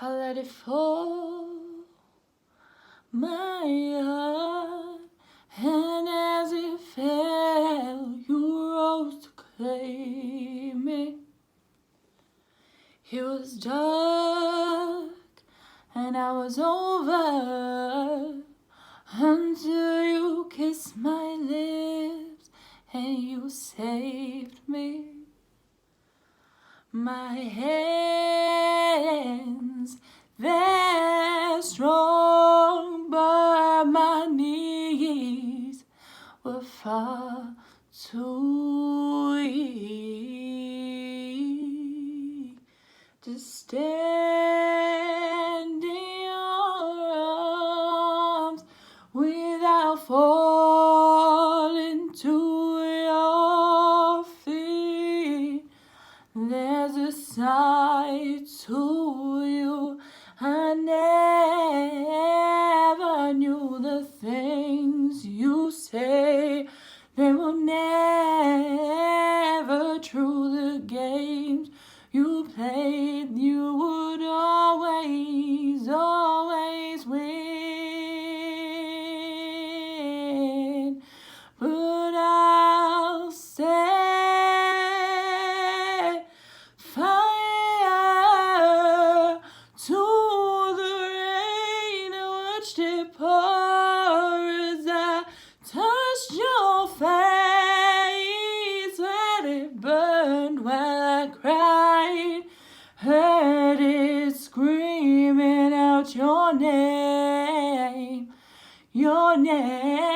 I let it fall, my heart, and as it fell, you rose to claim it. It was dark, and I was over, until you kissed my lips, and you saved me. My hands, they're strong, but my knees were far too weak to stand in your arms without falling to your feet. There's a side to you I never knew. The things you say, they will never true. The games you played, you would always, always win. But I'll say fire to the rain, I watched it pour as I touched your face. Let it burn while I cried, heard it screaming out your name, your name.